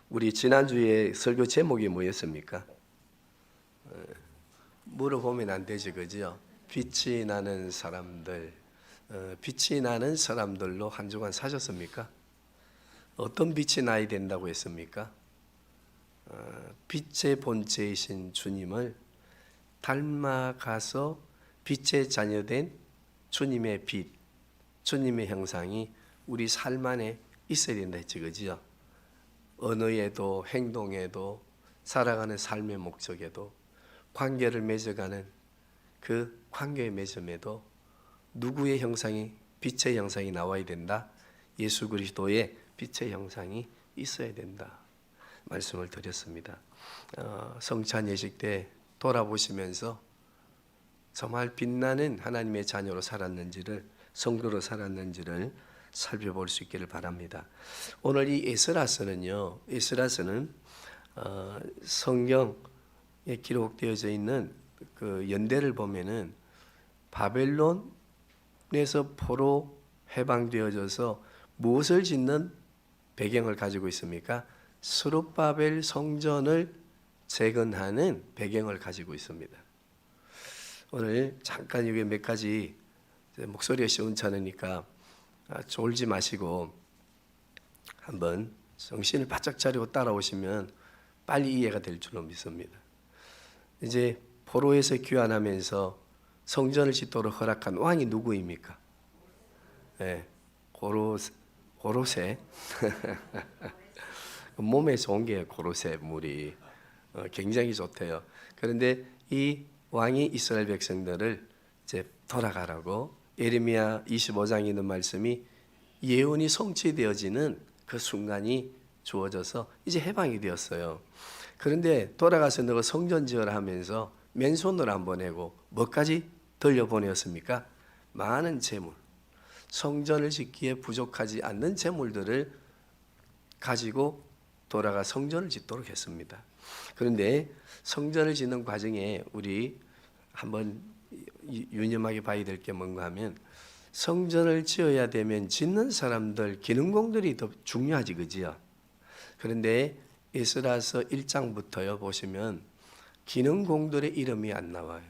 우리 지난주에 설교 제목이 뭐였습니까? 물어보면 안 되지, 그죠? 빛이 나는 사람들, 빛이 나는 사람들로 한 주간 사셨습니까? 어떤 빛이 나야 된다고 했습니까? 빛의 본체이신 주님을 닮아가서 빛의 자녀된 주님의 빛, 주님의 형상이 우리 삶 안에 있어야 된다 했지, 그죠? 언어에도 행동에도 살아가는 삶의 목적에도 관계를 맺어가는 그 관계의 맺음에도 누구의 형상이 빛의 형상이 나와야 된다. 예수 그리스도의 빛의 형상이 있어야 된다. 말씀을 드렸습니다. 성찬 예식 때 돌아보시면서 정말 빛나는 하나님의 자녀로 살았는지를, 성도로 살았는지를 살펴볼 수 있기를 바랍니다. 오늘 이 에스라서는요, 에스라서는 성경에 기록되어져 있는 그 연대를 보면은 바벨론에서 포로 해방되어져서 무엇을 짓는 배경을 가지고 있습니까? 스룹바벨 성전을 재건하는 배경을 가지고 있습니다. 오늘 잠깐 여기 몇 가지, 목소리가 시원찮으니까 졸지 마시고 한번 정신을 바짝 차리고 따라오시면 빨리 이해가 될 줄로 믿습니다. 이제 포로에서 귀환하면서 성전을 짓도록 허락한 왕이 누구입니까? 네, 고로세. 몸에 좋은 게 고로세 물이 굉장히 좋대요. 그런데 이 왕이 이스라엘 백성들을 이제 돌아가라고, 예레미야 25장에 있는 말씀이 예언이 성취되어지는 그 순간이 주어져서 이제 해방이 되었어요. 그런데 돌아가서 너가 성전 지어라 하면서 맨손으로 안 보내고 뭐까지 돌려보내었습니까? 많은 재물, 성전을 짓기에 부족하지 않는 재물들을 가지고 돌아가 성전을 짓도록 했습니다. 그런데 성전을 짓는 과정에 우리 한번 유념하게 봐야 될 게 뭔가 하면, 성전을 지어야 되면 짓는 사람들, 기능공들이 더 중요하지, 그지요? 그런데 에스라서 1장부터요 보시면 기능공들의 이름이 안 나와요.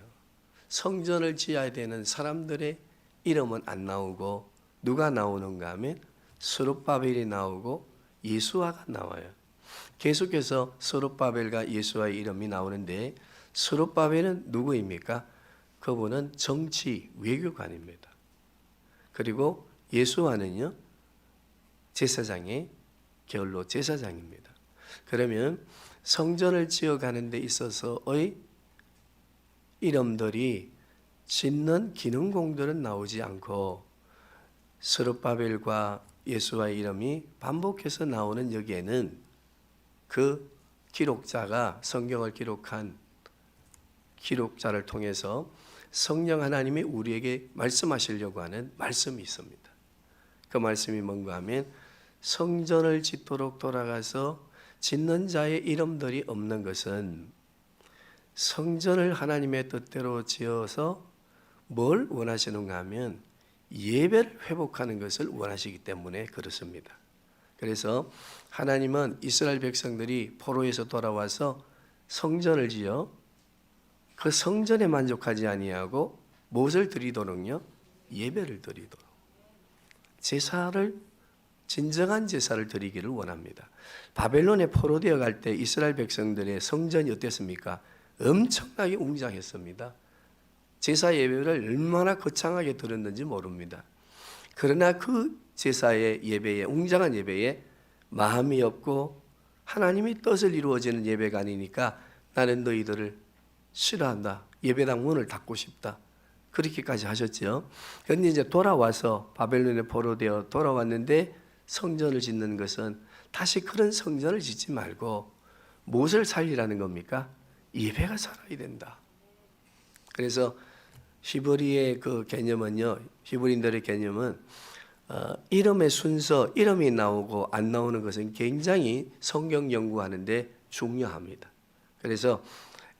성전을 지어야 되는 사람들의 이름은 안 나오고 누가 나오는가 하면 스룹바벨이 나오고 예수아가 나와요. 계속해서 스룹바벨과 예수아의 이름이 나오는데, 스룹바벨은 누구입니까? 그분은 정치 외교관입니다. 그리고 예수아는요 제사장의 게을로 제사장입니다. 그러면 성전을 지어가는 데 있어서의 이름들이 짓는 기능공들은 나오지 않고 스룹바벨과 예수아의 이름이 반복해서 나오는 여기에는 그 기록자가, 성경을 기록한 기록자를 통해서 성령 하나님이 우리에게 말씀하시려고 하는 말씀이 있습니다. 그 말씀이 뭔가 하면, 성전을 짓도록 돌아가서 짓는 자의 이름들이 없는 것은 성전을 하나님의 뜻대로 지어서 뭘 원하시는가 하면 예배를 회복하는 것을 원하시기 때문에 그렇습니다. 그래서 하나님은 이스라엘 백성들이 포로에서 돌아와서 성전을 지어 그 성전에 만족하지 아니하고 무엇을 드리도록요? 예배를 드리도록, 제사를, 진정한 제사를 드리기를 원합니다. 바벨론에 포로되어 갈 때 이스라엘 백성들의 성전이 어땠습니까? 엄청나게 웅장했습니다. 제사 예배를 얼마나 거창하게 드렸는지 모릅니다. 그러나 그 제사의 예배에, 웅장한 예배에 마음이 없고 하나님의 뜻을 이루어지는 예배가 아니니까 나는 너희들을 싫어한다, 예배당 문을 닫고 싶다, 그렇게까지 하셨죠. 그런데 이제 돌아와서 바벨론에 포로되어 돌아왔는데 성전을 짓는 것은 다시 그런 성전을 짓지 말고 무엇을 살리라는 겁니까? 예배가 살아야 된다. 그래서 히브리의 그 개념은요, 히브리인들의 개념은 이름의 순서, 이름이 나오고 안 나오는 것은 굉장히 성경 연구하는데 중요합니다. 그래서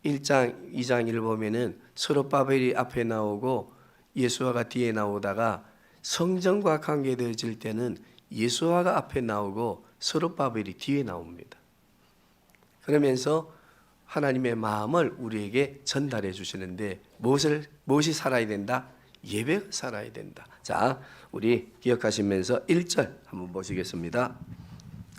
1장, 2장1 보면은 스룹바벨이 앞에 나오고 예수아가 뒤에 나오다가 성전과 관계되어질 때는 예수아가 앞에 나오고 스룹바벨이 뒤에 나옵니다. 그러면서 하나님의 마음을 우리에게 전달해 주시는데 무엇이 살아야 된다? 예배가 살아야 된다. 자, 우리 기억하시면서 1절 한번 보시겠습니다.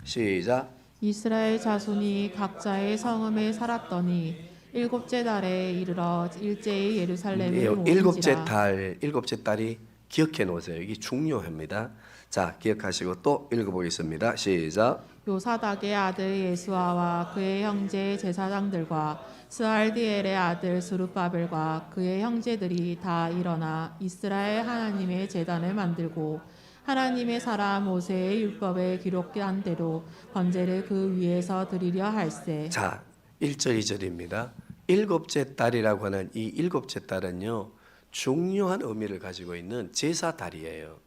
시작. 이스라엘 자손이 각자의 성읍에 살았더니 일곱째 달에 이르러 일제히 예루살렘을 오는지라. 일곱째 달이 기억해 놓으세요. 이게 중요합니다. 자, 기억하시고 또 읽어보겠습니다. 시작. 요사닥의 아들 예수아와 그의 형제 제사장들과 스알디엘의 아들 스룹바벨과 그의 형제들이 다 일어나 이스라엘 하나님의 제단을 만들고 하나님의 사람 모세의 율법에 기록한 대로 번제를 그 위에서 드리려 할세. 자, 1절 2절입니다. 일곱째 달이라고 하는 이 일곱째 달은요, 중요한 의미를 가지고 있는 제사 달이에요.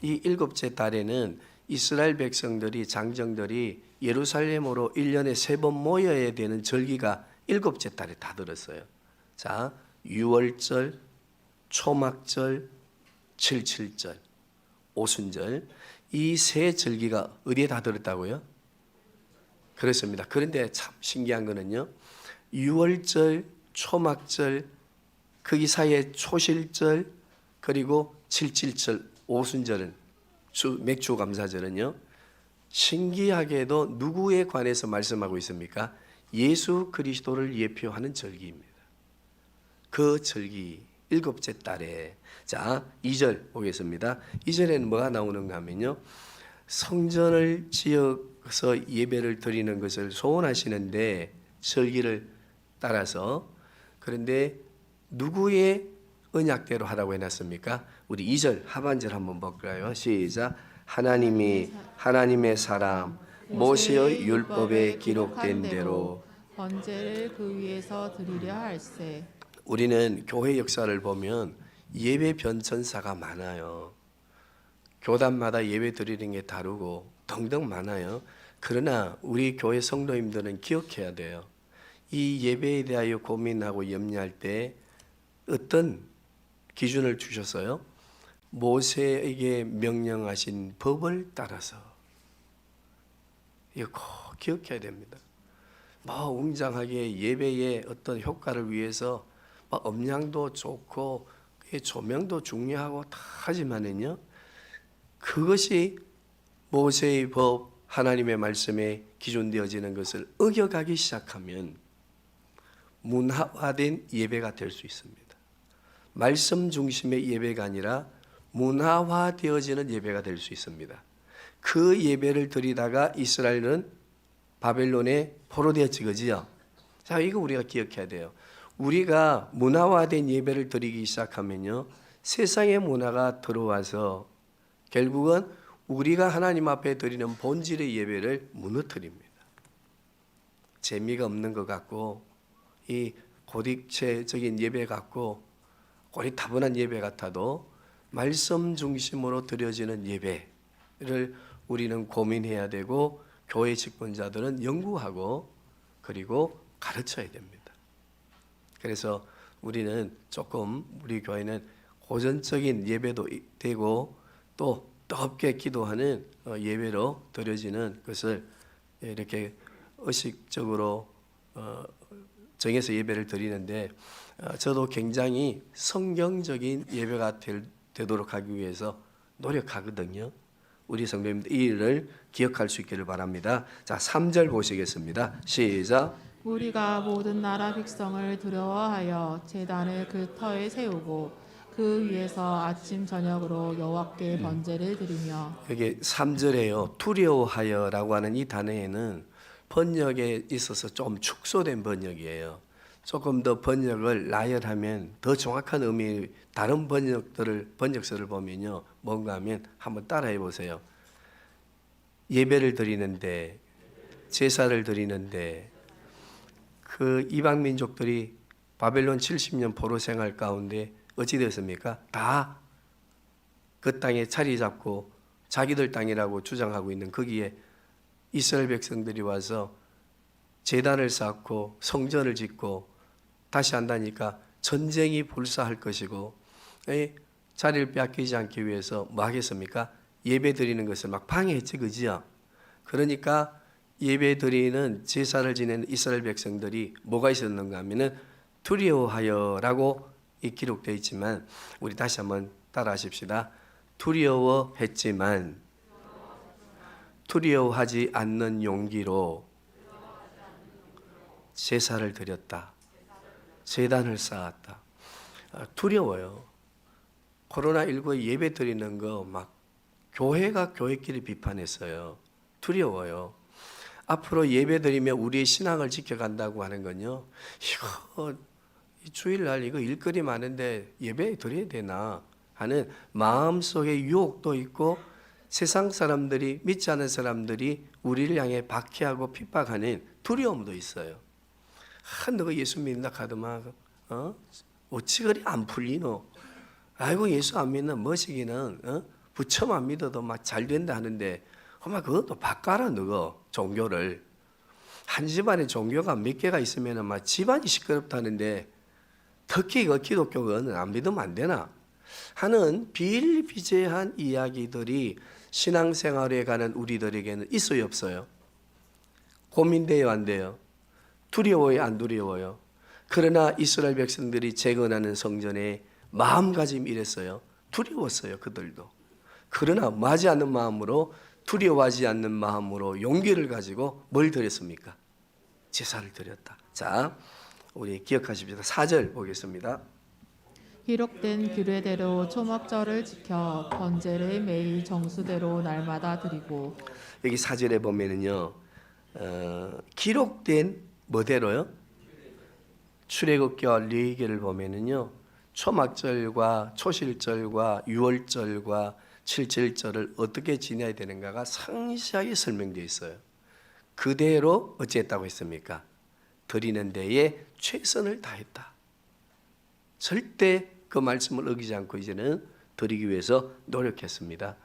이 일곱째 달에는 이스라엘 백성들이 장정들이 예루살렘으로 1년에 3번 모여야 되는 절기가 일곱째 달에 다 들었어요. 자, 유월절, 초막절, 칠칠절, 오순절 이 세 절기가 어디에 다 들었다고요? 그렇습니다. 그런데 참 신기한 거는요. 유월절, 초막절, 거기 사이에 초실절, 그리고 칠칠절, 오순절은 맥주 감사절은요. 신기하게도 누구에 관해서 말씀하고 있습니까? 예수 그리스도를 예표하는 절기입니다. 그 절기 일곱째 달에 자 2절 보겠습니다. 2절에는 뭐가 나오는가 하면요. 성전을 지어서 예배를 드리는 것을 소원하시는데 절기를 따라서 그런데 누구의 언약대로 하라고 해놨습니까? 우리 2절 하반절 한번 볼까요? 시작. 하나님의 사람 모세의 율법에 기록된 대로 번제를 그 위에서 드리려 할세. 우리는 교회 역사를 보면 예배 변천사가 많아요. 교단마다 예배 드리는 게 다르고 등등 많아요. 그러나 우리 교회 성도님들은 기억해야 돼요. 이 예배에 대하여 고민하고 염려할 때 어떤 기준을 주셨어요? 모세에게 명령하신 법을 따라서. 이거 꼭 기억해야 됩니다. 웅장하게 예배의 어떤 효과를 위해서 음량도 좋고 조명도 중요하고 다 하지만은요. 그것이 모세의 법, 하나님의 말씀에 기준되어지는 것을 어겨가기 시작하면 문화화된 예배가 될 수 있습니다. 말씀 중심의 예배가 아니라 문화화되어지는 예배가 될 수 있습니다. 그 예배를 드리다가 이스라엘은 바벨론에 포로되었지, 그지요? 자, 이거 우리가 기억해야 돼요. 우리가 문화화된 예배를 드리기 시작하면요, 세상의 문화가 들어와서 결국은 우리가 하나님 앞에 드리는 본질의 예배를 무너뜨립니다. 재미가 없는 것 같고, 이 고딕체적인 예배 같고, 고리타분한 예배 같아도 말씀 중심으로 드려지는 예배를 우리는 고민해야 되고 교회 직분자들은 연구하고 그리고 가르쳐야 됩니다. 그래서 우리는 조금 우리 교회는 고전적인 예배도 되고 또 뜨겁게 기도하는 예배로 드려지는 것을 이렇게 의식적으로 정해서 예배를 드리는데 저도 굉장히 성경적인 예배가 되도록 하기 위해서 노력하거든요. 우리 성도님들 이 일을 기억할 수 있기를 바랍니다. 자, 3절 보시겠습니다. 시작. 우리가 모든 나라 백성을 두려워하여 제단을 그 터에 세우고 그 위에서 아침 저녁으로 여호와께 번제를 드리며. 여기 3절에요. 두려워하여라고 하는 이 단어에는 번역에 있어서 좀 축소된 번역이에요. 조금 더 번역을 나열하면 더 정확한 의미, 다른 번역서를 보면요, 뭔가 하면 한번 따라해 보세요. 예배를 드리는데, 제사를 드리는데, 그 이방 민족들이 바벨론 70년 포로 생활 가운데 어찌 되었습니까? 다 그 땅에 자리 잡고 자기들 땅이라고 주장하고 있는 거기에 이스라엘 백성들이 와서 제단을 쌓고 성전을 짓고 다시 한다니까 전쟁이 불사할 것이고 자리를 빼앗기지 않기 위해서 뭐 하겠습니까? 예배 드리는 것을 막 방해했지, 그지요? 그러니까 예배 드리는 제사를 지내는 이스라엘 백성들이 뭐가 있었는가 하면은 두려워하여라고 기록되어 있지만 우리 다시 한번 따라하십시다. 두려워했지만 두려워하지 않는 용기로 제사를 드렸다. 제단을 쌓았다. 두려워요. 코로나19에 예배 드리는 거 막 교회가 교회끼리 비판했어요. 두려워요. 앞으로 예배 드리며 우리의 신앙을 지켜간다고 하는 건요. 이거 주일날 이거 일거리 많은데 예배 드려야 되나 하는 마음속에 유혹도 있고 세상 사람들이 믿지 않은 사람들이 우리를 향해 박해하고 핍박하는 두려움도 있어요. 너가 예수 믿는다 카더만 어찌 그리 안 풀리노? 아이고 예수 안 믿는 머시기는 부처만 믿어도 막 잘 된다 하는데 엄마 그것도 바꿔라 너가 종교를. 한 집안에 종교가 몇 개가 있으면 막 집안이 시끄럽다는데 특히 그 기독교는 안 믿으면 안 되나 하는 비일비재한 이야기들이 신앙생활에 가는 우리들에게는 있어요 없어요? 고민돼요 안 돼요? 두려워요 안 두려워요? 그러나 이스라엘 백성들이 재건하는 성전에 마음가짐이 이랬어요. 두려웠어요 그들도. 그러나 마지 않는 마음으로 두려워하지 않는 마음으로 용기를 가지고 뭘 드렸습니까? 제사를 드렸다. 자, 우리 기억하십시다. 4절 보겠습니다. 기록된 규례대로 초막절을 지켜 번제를 매일 정수대로 날마다 드리고. 여기 4절에 보면은요, 기록된 뭐대로요? 출애굽기와 레위기를 보면은요, 초막절과 초실절과 유월절과 칠칠절을 어떻게 지내야 되는가가 상세하게 설명되어 있어요. 그대로 어찌했다고 했습니까? 드리는 데에 최선을 다했다. 절대 그 말씀을 어기지 않고 이제는 드리기 위해서 노력했습니다.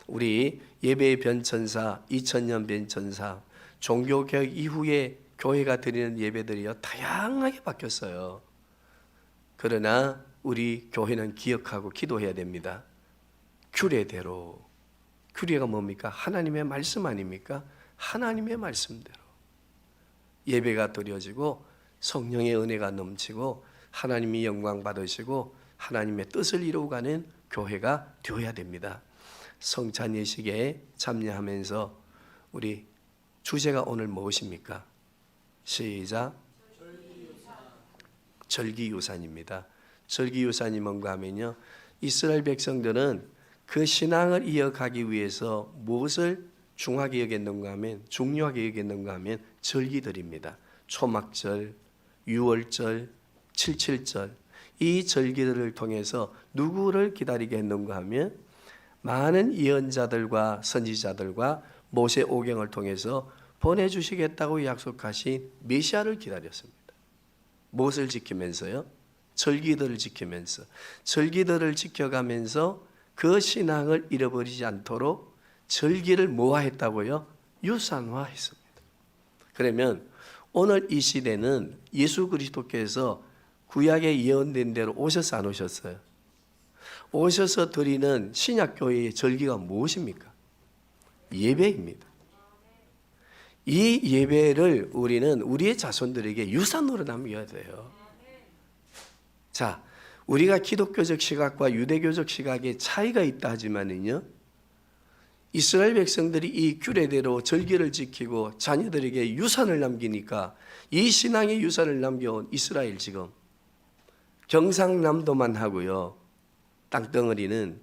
우리 예배의 변천사, 2000년 변천사, 종교개혁 이후에 교회가 드리는 예배들이요 다양하게 바뀌었어요. 그러나 우리 교회는 기억하고 기도해야 됩니다. 규례대로. 규례가 뭡니까? 하나님의 말씀 아닙니까? 하나님의 말씀대로 예배가 드려지고 성령의 은혜가 넘치고 하나님이 영광 받으시고 하나님의 뜻을 이루어가는 교회가 되어야 됩니다. 성찬 예식에 참여하면서 우리 주제가 오늘 무엇입니까? 시작. 절기유산입니다. 절기유산이 뭔가 하면요, 이스라엘 백성들은 그 신앙을 이어가기 위해서 무엇을 중하게 여겼는가 하면, 중요하게 여겼는가 하면 절기들입니다. 초막절, 유월절, 칠칠절, 이 절기들을 통해서 누구를 기다리게 했는가 하면 많은 예언자들과 선지자들과 모세 오경을 통해서 보내주시겠다고 약속하신 메시아를 기다렸습니다. 무엇을 지키면서요? 절기들을 지키면서, 절기들을 지켜가면서 그 신앙을 잃어버리지 않도록 절기를 뭐화했다고요? 유산화했습니다. 그러면 오늘 이 시대는 예수 그리스도께서 구약에 예언된 대로 오셔서 안 오셨어요? 오셔서 드리는 신약교회의 절기가 무엇입니까? 예배입니다. 이 예배를 우리는 우리의 자손들에게 유산으로 남겨야 돼요. 자, 우리가 기독교적 시각과 유대교적 시각에 차이가 있다 하지만은요, 이스라엘 백성들이 이 규례대로 절기를 지키고 자녀들에게 유산을 남기니까 이 신앙의 유산을 남겨온 이스라엘 지금 경상남도만 하고요, 땅덩어리는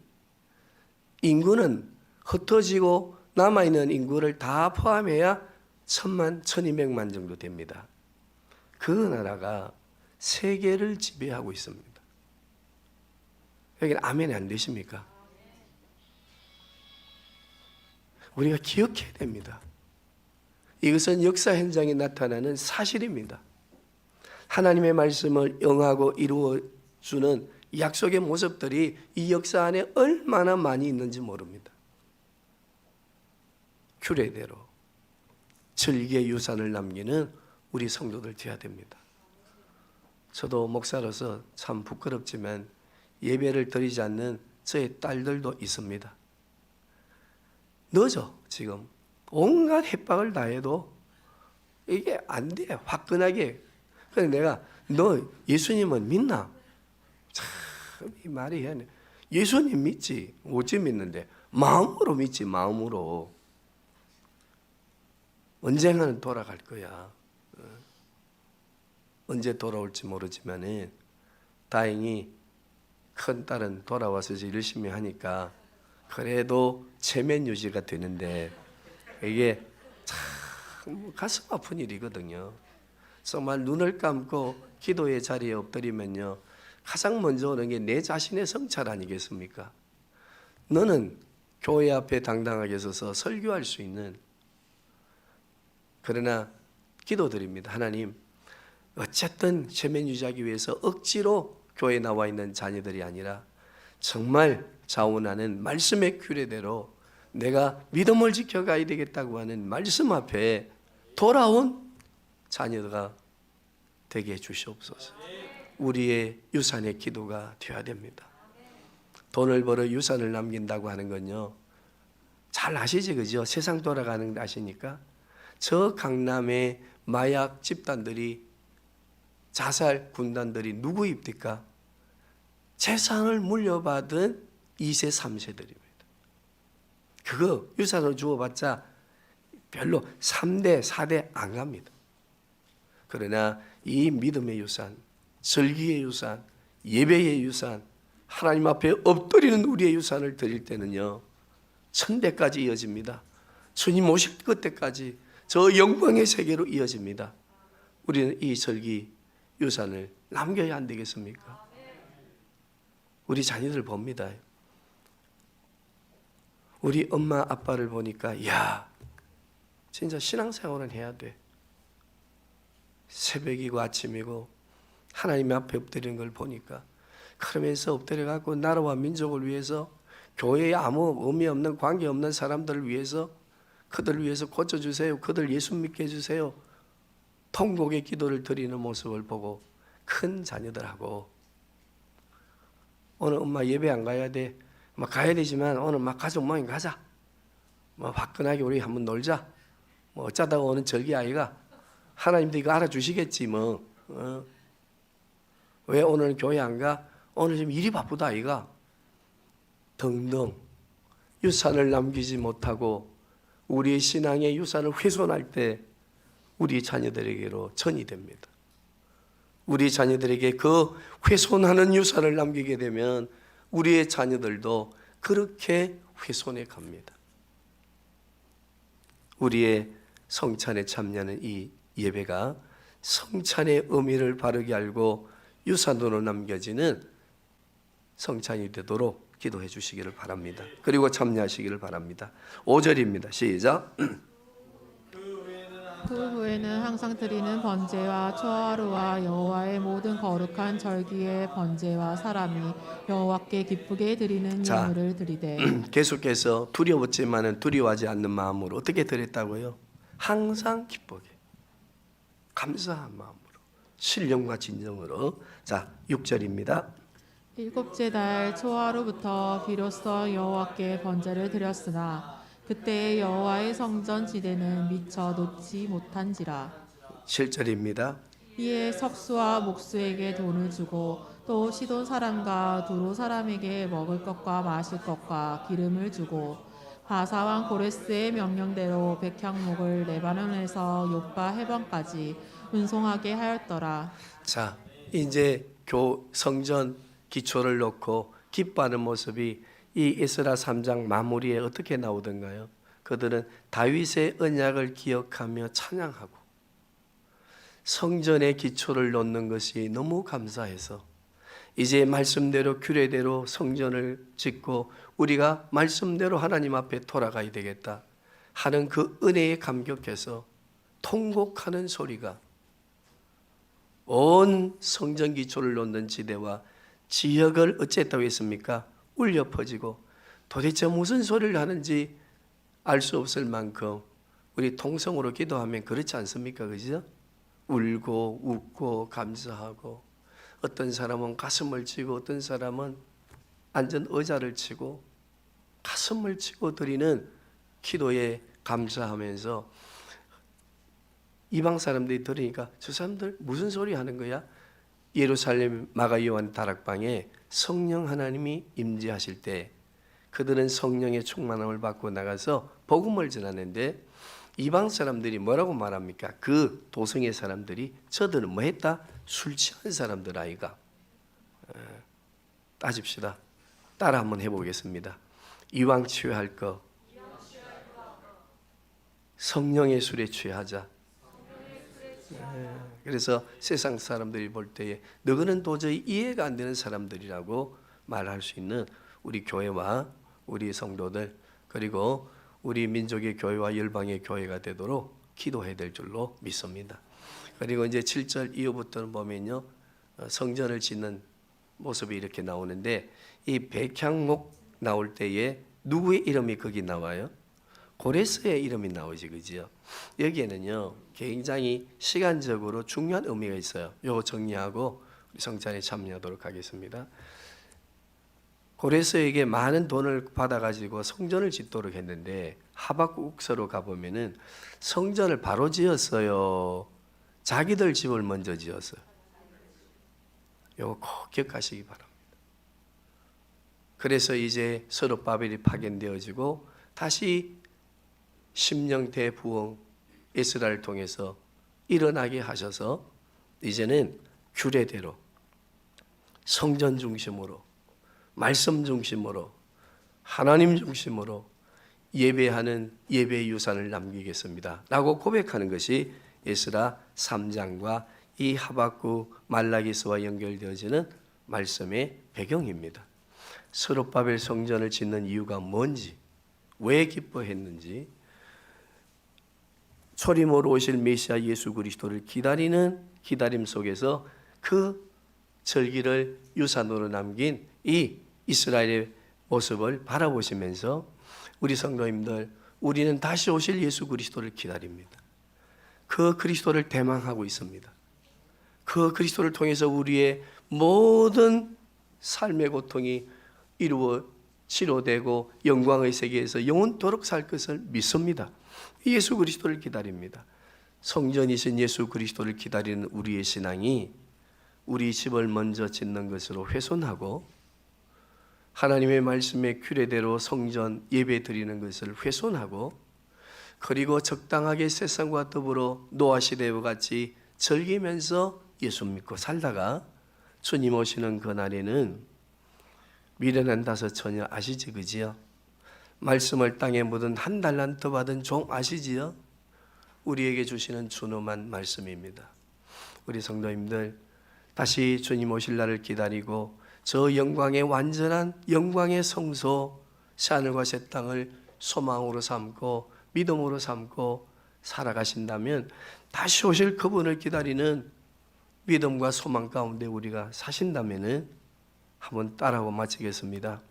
인구는 흩어지고 남아있는 인구를 다 포함해야 1000만, 1200만 정도 됩니다. 그 나라가 세계를 지배하고 있습니다. 여기는 아멘이 안 되십니까? 우리가 기억해야 됩니다. 이것은 역사 현장에 나타나는 사실입니다. 하나님의 말씀을 응하고 이루어주는 약속의 모습들이 이 역사 안에 얼마나 많이 있는지 모릅니다. 규례대로 절기의 유산을 남기는 우리 성도들 되어야 됩니다. 저도 목사로서 참 부끄럽지만 예배를 드리지 않는 저의 딸들도 있습니다. 늦어 지금 온갖 협박을 다 해도 이게 안 돼. 화끈하게. 그래서 내가 너 예수님은 믿나? 참 이 말이 해야 돼. 예수님 믿지. 어찌 믿는데? 마음으로 믿지. 마음으로. 언젠가는 돌아갈 거야. 언제 돌아올지 모르지만은 다행히 큰 딸은 돌아와서 이제 열심히 하니까 그래도 체면 유지가 되는데 이게 참 가슴 아픈 일이거든요. 정말 눈을 감고 기도의 자리에 엎드리면요, 가장 먼저 오는 게 내 자신의 성찰 아니겠습니까? 너는 교회 앞에 당당하게 서서 설교할 수 있는, 그러나 기도드립니다. 하나님, 어쨌든 체면 유지하기 위해서 억지로 교회에 나와 있는 자녀들이 아니라 정말 자원하는 말씀의 규례대로 내가 믿음을 지켜가야 되겠다고 하는 말씀 앞에 돌아온 자녀가 되게 해 주시옵소서. 우리의 유산의 기도가 되어야 됩니다. 돈을 벌어 유산을 남긴다고 하는 건요, 잘 아시지, 그죠? 세상 돌아가는 거 아시니까? 저 강남의 마약 집단들이, 자살 군단들이 누구입니까? 재산을 물려받은 2세, 3세들입니다. 그거 유산을 주어봤자 별로 3대, 4대 안 갑니다. 그러나 이 믿음의 유산, 절기의 유산, 예배의 유산, 하나님 앞에 엎드리는 우리의 유산을 드릴 때는요, 천대까지 이어집니다. 주님 오실 그때까지 저 영광의 세계로 이어집니다. 우리는 이 절기 유산을 남겨야 안 되겠습니까? 우리 자녀들 봅니다. 우리 엄마 아빠를 보니까 야, 진짜 신앙생활은 해야 돼. 새벽이고 아침이고 하나님 앞에 엎드리는 걸 보니까, 그러면서 엎드려갖고 나라와 민족을 위해서, 교회에 아무 의미 없는 관계 없는 사람들을 위해서, 그들을 위해서 고쳐주세요, 그들 예수 믿게 해주세요, 통곡의 기도를 드리는 모습을 보고 큰 자녀들하고, 오늘 엄마 예배 안 가야 돼, 막 가야 되지만 오늘 막 가족 모임 가자, 뭐 화끈하게 우리 한번 놀자, 뭐 어쩌다가 오는 절기 아이가, 하나님도 이거 알아주시겠지 뭐. 왜 오늘 교회 안 가? 오늘 좀 일이 바쁘다 아이가. 등등 유산을 남기지 못하고 우리의 신앙의 유산을 훼손할 때 우리 자녀들에게로 전이 됩니다. 우리 자녀들에게 그 훼손하는 유산을 남기게 되면 우리의 자녀들도 그렇게 훼손해 갑니다. 우리의 성찬에 참여하는 이 예배가 성찬의 의미를 바르게 알고 유산으로 남겨지는 성찬이 되도록 기도해 주시기를 바랍니다. 그리고 참여하시기를 바랍니다. 5절입니다. 시작. 그 후에는 항상 드리는 번제와 초하루와 여호와의 모든 거룩한 절기의 번제와 사람이 여호와께 기쁘게 드리는 예물을 드리되. 계속해서 두려웠지만은 두려워하지 않는 마음으로 어떻게 드렸다고요? 항상 기쁘게, 감사한 마음으로, 신령과 진정으로. 자, 6절입니다. 일곱째 달 초하루부터 비로소 여호와께 번제를 드렸으나 그때의 여호와의 성전 지대는 미처 놓지 못한지라. 7절입니다. 이에 석수와 목수에게 돈을 주고 또 시돈 사람과 두로 사람에게 먹을 것과 마실 것과 기름을 주고 바사왕 고레스의 명령대로 백향목을 레바논에서 욥바 해변까지 운송하게 하였더라. 자, 이제 성전 기초를 놓고 기뻐하는 모습이 이 에스라 3장 마무리에 어떻게 나오던가요? 그들은 다윗의 언약을 기억하며 찬양하고 성전의 기초를 놓는 것이 너무 감사해서 이제 말씀대로 규례대로 성전을 짓고 우리가 말씀대로 하나님 앞에 돌아가야 되겠다 하는 그 은혜에 감격해서 통곡하는 소리가 온 성전 기초를 놓는 지대와 지역을 어쨌다고 했습니까? 울려 퍼지고 도대체 무슨 소리를 하는지 알 수 없을 만큼 우리 통성으로 기도하면 그렇지 않습니까? 그죠? 울고 웃고 감사하고, 어떤 사람은 가슴을 치고 어떤 사람은 앉은 의자를 치고 가슴을 치고 드리는 기도에 감사하면서 이방 사람들이 들으니까 저 사람들 무슨 소리 하는 거야? 예루살렘 마가 요한 다락방에 성령 하나님이 임재하실 때 그들은 성령의 충만함을 받고 나가서 복음을 전하는데 이방 사람들이 뭐라고 말합니까? 그 도성의 사람들이 저들은 뭐 했다? 술 취한 사람들 아이가. 따집시다. 따라 한번 해보겠습니다. 이왕 취할 거 성령의 술에 취하자. 그래서 세상 사람들이 볼 때에 너희는 도저히 이해가 안 되는 사람들이라고 말할 수 있는 우리 교회와 우리 성도들 그리고 우리 민족의 교회와 열방의 교회가 되도록 기도해야 될 줄로 믿습니다. 그리고 이제 7절 이후부터는 보면요, 성전을 짓는 모습이 이렇게 나오는데 이 백향목 나올 때에 누구의 이름이 거기 나와요? 고레스의 이름이 나오지, 그지요? 여기에는요 굉장히 시간적으로 중요한 의미가 있어요. 이거 정리하고 우리 성찬에 참여하도록 하겠습니다. 고레스에게 많은 돈을 받아가지고 성전을 짓도록 했는데 하박국서로 가보면은 성전을 바로 지었어요? 자기들 집을 먼저 지었어요? 이거 꼭 기억하시기 바랍니다. 그래서 이제 스룹바벨이 파견되어지고 다시 심령대 부흥 에스라를 통해서 일어나게 하셔서 이제는 규례대로 성전 중심으로 말씀 중심으로 하나님 중심으로 예배하는 예배의 유산을 남기겠습니다 라고 고백하는 것이 에스라 3장과 이 하박국 말라기서와 연결되어지는 말씀의 배경입니다. 스룹바벨 성전을 짓는 이유가 뭔지, 왜 기뻐했는지, 초림으로 오실 메시아 예수 그리스도를 기다리는 기다림 속에서 그 절기를 유산으로 남긴 이 이스라엘의 모습을 바라보시면서 우리 성도님들, 우리는 다시 오실 예수 그리스도를 기다립니다. 그 그리스도를 대망하고 있습니다. 그 그리스도를 통해서 우리의 모든 삶의 고통이 이루어 치료되고 영광의 세계에서 영원토록 살 것을 믿습니다. 예수 그리스도를 기다립니다. 성전이신 예수 그리스도를 기다리는 우리의 신앙이 우리 집을 먼저 짓는 것으로 훼손하고 하나님의 말씀의 규례대로 성전 예배 드리는 것을 훼손하고 그리고 적당하게 세상과 더불어 노아 시대와 같이 즐기면서 예수 믿고 살다가 주님 오시는 그날에는 미련한 다섯 처녀 아시지, 그지요? 말씀을 땅에 묻은 한 달란트 받은 종 아시지요? 우리에게 주시는 준엄한 말씀입니다. 우리 성도님들, 다시 주님 오실 날을 기다리고 저 영광의 완전한 영광의 성소 하늘과 새 땅을 소망으로 삼고 믿음으로 삼고 살아가신다면 다시 오실 그분을 기다리는 믿음과 소망 가운데 우리가 사신다면은 한번 따라하고 마치겠습니다.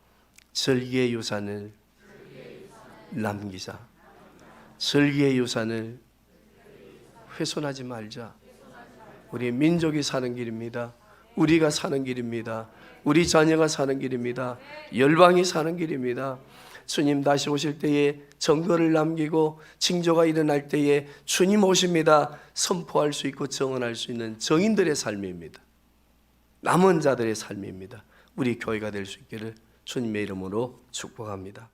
절기의 유산을 남기자. 절기의 유산을 훼손하지 말자. 우리 민족이 사는 길입니다. 우리가 사는 길입니다. 우리 자녀가 사는 길입니다. 열방이 사는 길입니다. 주님 다시 오실 때에 정거를 남기고 징조가 일어날 때에 주님 오십니다 선포할 수 있고 정언할 수 있는 정인들의 삶입니다. 남은 자들의 삶입니다. 우리 교회가 될 수 있기를 주님의 이름으로 축복합니다.